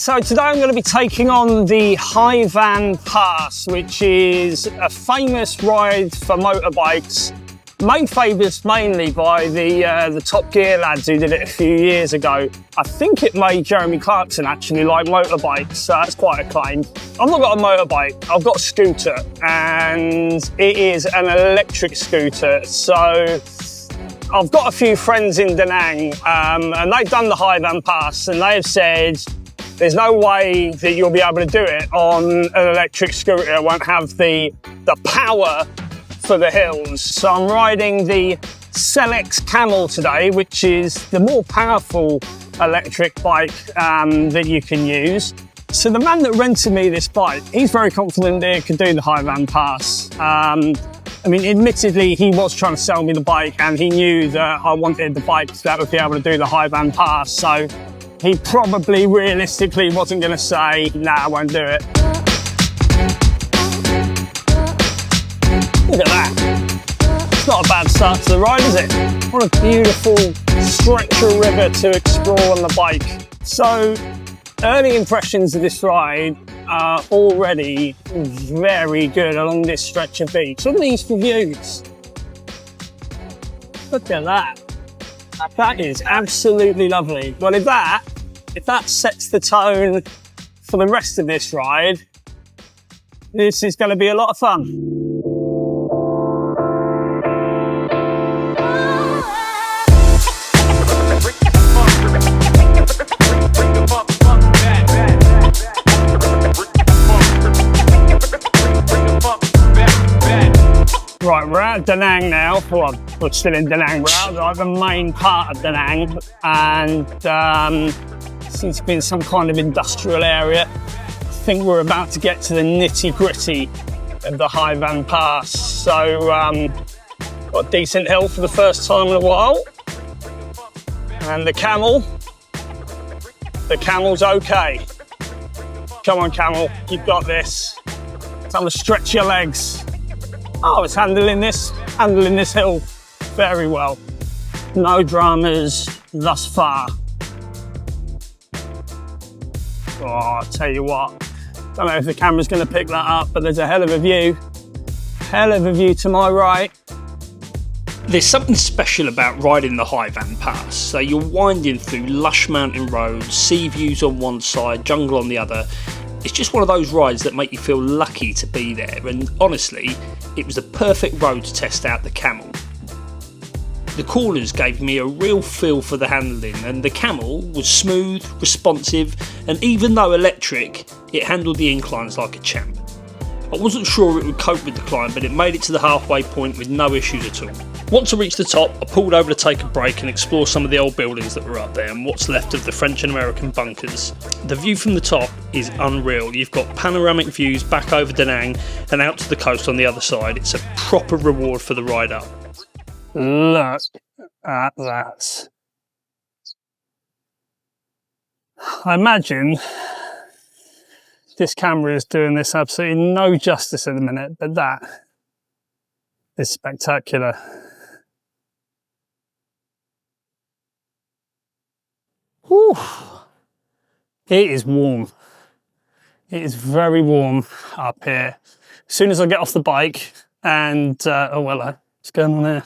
so today I'm going to be taking on the High Van Pass, which is a famous ride for motorbikes, made famous mainly by the Top Gear lads who did it a few years ago. I think it made Jeremy Clarkson actually like motorbikes, so that's quite acclaimed. I've not got a motorbike, I've got a scooter, and it is an electric scooter. So I've got a few friends in Da Nang, and they've done the High Van Pass, and they've said there's no way that you'll be able to do it on an electric scooter. It won't have the power for the hills. So I'm riding the Celex Camel today, which is the more powerful electric bike that you can use. So the man that rented me this bike, he's very confident that it could do the High Van Pass. I mean, admittedly, he was trying to sell me the bike and he knew that I wanted the bike that would be able to do the High Van Pass. So he probably realistically wasn't going to say, nah, I won't do it. Look at that. It's not a bad start to the ride, is it? What a beautiful stretch of river to explore on the bike. So, early impressions of this ride are already very good along this stretch of beach. Look at these views. Look at that. That is absolutely lovely. Well, if that sets the tone for the rest of this ride, this is going to be a lot of fun. Right, we're at Da Nang now. Well, we're still in Da Nang. We're out like the main part of Da Nang, and seems to be in some kind of industrial area. I think we're about to get to the nitty-gritty of the High Van Pass. So, got a decent hill for the first time in a while, and the camel's okay. Come on, camel, you've got this. Time to stretch your legs. Oh, it's handling this hill very well. No dramas thus far. Oh, I'll tell you what, don't know if the camera's going to pick that up, but there's a hell of a view. Hell of a view to my right. There's something special about riding the High Van Pass. So you're winding through lush mountain roads, sea views on one side, jungle on the other. It's just one of those rides that make you feel lucky to be there, and honestly, it was the perfect road to test out the Camel. The corners gave me a real feel for the handling, and the Camel was smooth, responsive, and even though electric, it handled the inclines like a champ. I wasn't sure it would cope with the climb, but it made it to the halfway point with no issues at all. Once I reached the top, I pulled over to take a break and explore some of the old buildings that were up there and what's left of the French and American bunkers. The view from the top is unreal. You've got panoramic views back over Da Nang and out to the coast on the other side. It's a proper reward for the ride up. Look at that. I imagine this camera is doing this absolutely no justice at the minute, but that is spectacular. Whew. It is warm. It is very warm up here. As soon as I get off the bike and, oh well, what's going on there?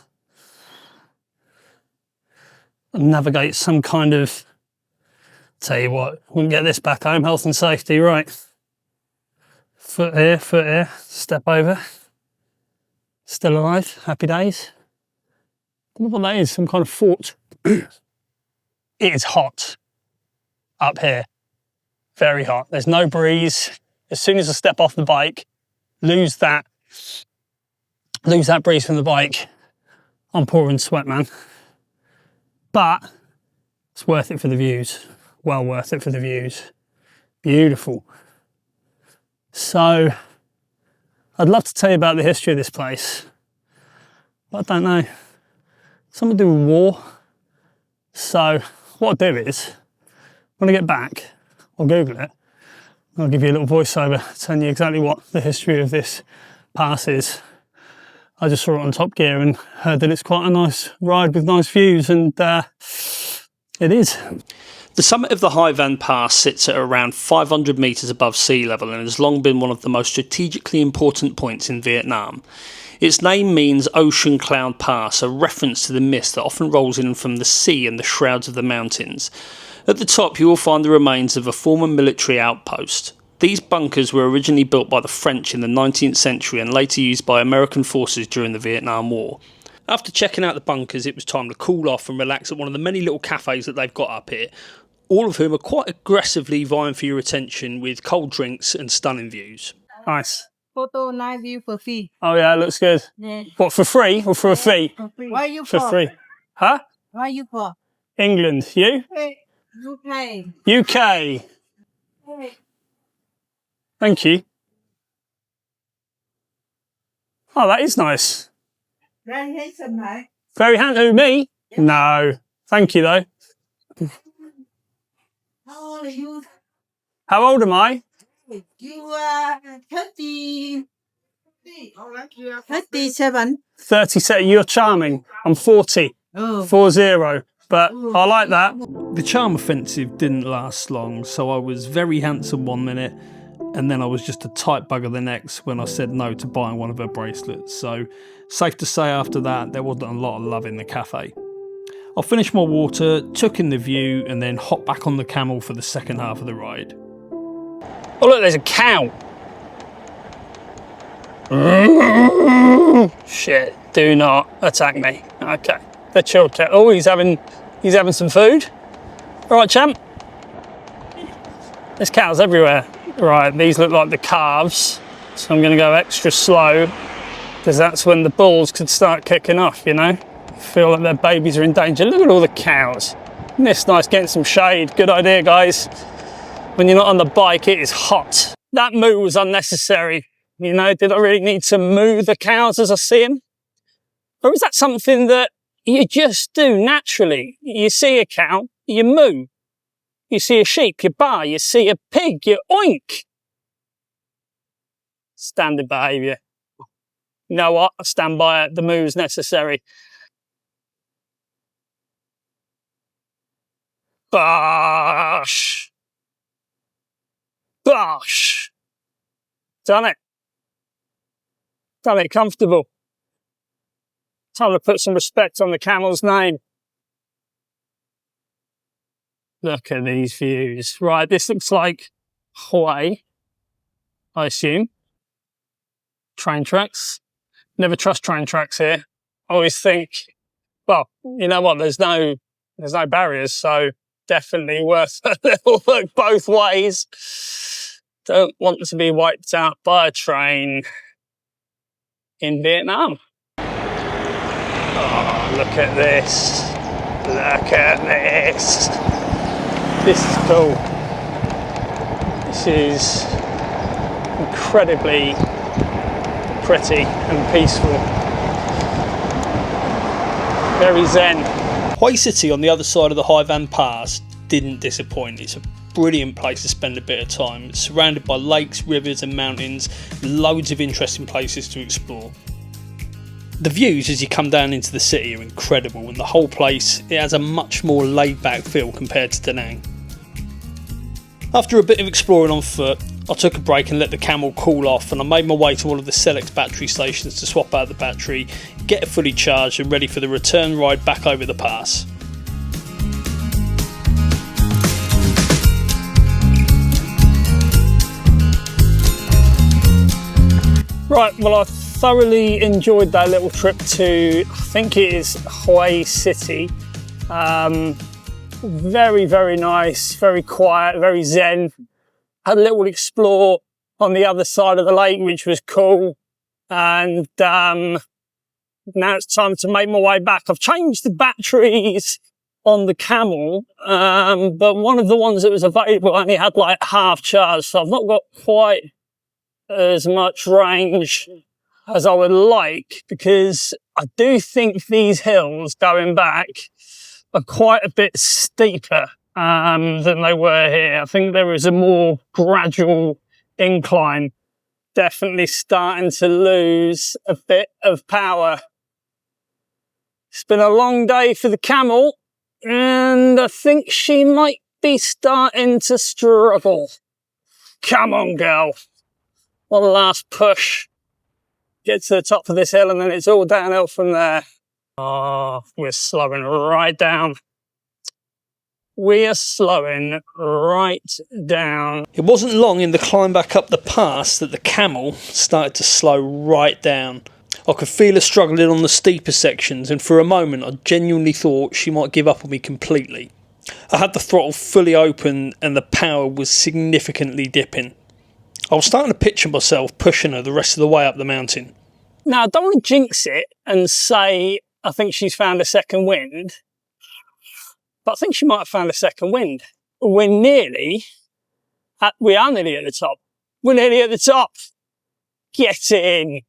Navigate some kind of, tell you what, we can get this back home, health and safety, right. Foot here, step over. Still alive, happy days. I don't know what that is, some kind of fort. It is hot up here, very hot. There's no breeze. As soon as I step off the bike, lose that breeze from the bike, I'm pouring sweat, man. But it's worth it for the views. Well worth it for the views. Beautiful. So, I'd love to tell you about the history of this place, but I don't know. Something to do with war. So, what I'll do is, when I get back, I'll Google it. I'll give you a little voiceover telling you exactly what the history of this pass is. I just saw it on Top Gear and heard that it's quite a nice ride with nice views, and it is. The summit of the Hai Van Pass sits at around 500 metres above sea level and has long been one of the most strategically important points in Vietnam. Its name means Ocean Cloud Pass, a reference to the mist that often rolls in from the sea and the shrouds of the mountains. At the top you will find the remains of a former military outpost. These bunkers were originally built by the French in the 19th century and later used by American forces during the Vietnam War. After checking out the bunkers, it was time to cool off and relax at one of the many little cafes that they've got up here, all of whom are quite aggressively vying for your attention with cold drinks and stunning views. Nice. Photo night view for free. Oh yeah, it looks good. Yeah. What, for free or for a fee? For free. Where you For from? free. Huh? Where you from? England. You? UK. UK. Hey. Thank you. Oh, that is nice. Very handsome, right? Very handsome. Who, me? No. Thank you, though. How old are you? How old am I? You are 30. 37. 37. You're charming. I'm 40. Oh. 40. But I like that. The charm offensive didn't last long, so I was very handsome one minute, and then I was just a tight bugger the next when I said no to buying one of her bracelets. So, safe to say after that, there wasn't a lot of love in the cafe. I finished my water, took in the view, and then hopped back on the camel for the second half of the ride. Oh, look, there's a cow. Shit, do not attack me. Okay, they're chilled. Oh, he's having some food. All right, champ. There's cows everywhere. Right, these look like the calves, so I'm going to go extra slow because that's when the bulls could start kicking off, you know? Feel like their babies are in danger. Look at all the cows. Isn't this nice, getting some shade? Good idea, guys. When you're not on the bike, it is hot. That moo was unnecessary. You know, did I really need to moo the cows as I see them? Or is that something that you just do naturally? You see a cow, you moo. You see a sheep, you baa. You see a pig, you oink. Standard behaviour. You know what? I stand by it. The moo is necessary. Bosh. Bosh. Done it. Done it comfortable. Time to put some respect on the camel's name. Look at these views. Right, this looks like Hawaii, I assume. Train tracks. Never trust train tracks here. I always think, well, you know what, there's no barriers, so definitely worth a little look both ways. Don't want to be wiped out by a train in Vietnam. Oh, look at this. Look at this. This is cool. This is incredibly pretty and peaceful. Very zen. Hue City on the other side of the Hai Van Pass didn't disappoint. It's a brilliant place to spend a bit of time. It's surrounded by lakes, rivers and mountains, loads of interesting places to explore. The views as you come down into the city are incredible, and the whole place, it has a much more laid back feel compared to Da Nang. After a bit of exploring on foot, I took a break and let the camel cool off, and I made my way to one of the Select battery stations to swap out the battery, get it fully charged and ready for the return ride back over the pass. Right, well, I thoroughly enjoyed that little trip to, I think it is Hue City. Very, very nice, very quiet, very zen. Had a little explore on the other side of the lake, which was cool. And now it's time to make my way back. I've changed the batteries on the camel, but one of the ones that was available only had like half charge, so I've not got quite as much range as I would like, because I do think these hills going back are quite a bit steeper than they were here. I think there is a more gradual incline. Definitely starting to lose a bit of power. It's been a long day for the camel, and I think she might be starting to struggle. Come on, girl. One last push. Get to the top of this hill and then it's all downhill from there. Oh, we're slowing right down. We are slowing right down. It wasn't long in the climb back up the pass that the camel started to slow right down. I could feel her struggling on the steeper sections, and for a moment I genuinely thought she might give up on me completely. I had the throttle fully open and the power was significantly dipping. I was starting to picture myself pushing her the rest of the way up the mountain. Now, I don't want to jinx it and say I think she's found a second wind, but I think she might have found a second wind. We are nearly at the top. We're nearly at the top. Get in.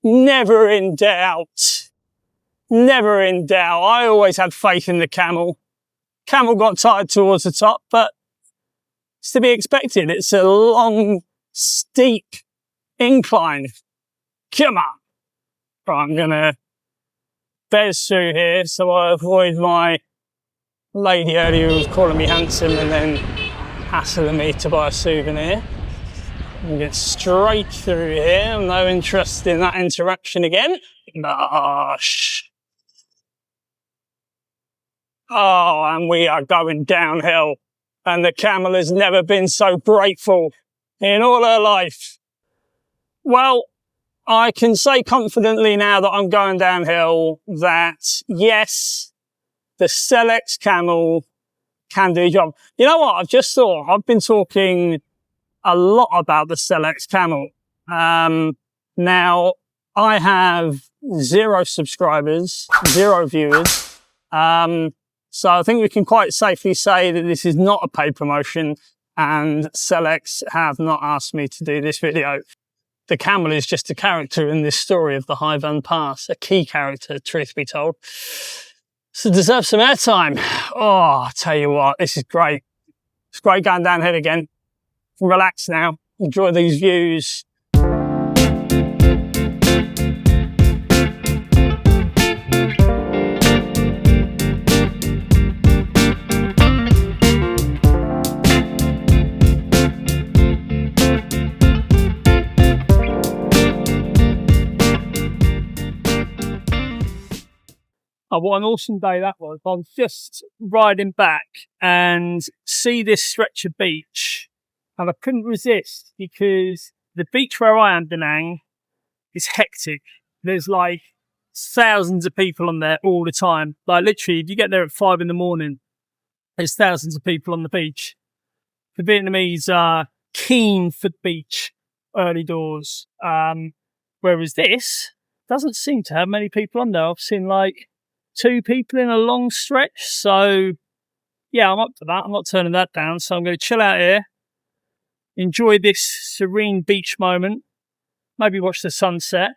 Never in doubt. Never in doubt. I always had faith in the camel. Camel got tired towards the top, but it's to be expected. It's a long, steep incline. Come on. Right, I'm going to bez through here so I avoid my lady earlier who was calling me handsome and then hassling me to buy a souvenir. And get straight through here. I'm no interest in that interaction again. Gosh. Oh, and we are going downhill. And the camel has never been so grateful in all her life. Well, I can say confidently now that I'm going downhill that, yes, the Selex camel can do a job. You know what? I've just thought, I've been talking a lot about the Selex camel. Now, I have 0 subscribers, 0 viewers. So I think we can quite safely say that this is not a paid promotion and Selex have not asked me to do this video. The camel is just a character in this story of the High Van Pass, a key character, truth be told. So deserves some airtime. Oh, I tell you what, this is great. It's great going downhill again. Relax now, enjoy these views. Oh, what an awesome day that was. I was just riding back and see this stretch of beach and I couldn't resist because the beach where I am, Nang, is hectic. There's like thousands of people on there all the time. Like literally, if you get there at 5 a.m, there's thousands of people on the beach. The Vietnamese are keen for the beach early doors. Whereas this doesn't seem to have many people on there. I've seen like 2 people in a long stretch. So yeah, I'm up for that. I'm not turning that down. So I'm going to chill out here, enjoy this serene beach moment, maybe watch the sunset.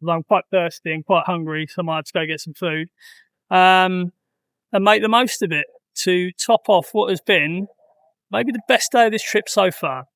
I'm quite thirsty and quite hungry, so I might have to go get some food. And make the most of it to top off what has been maybe the best day of this trip so far.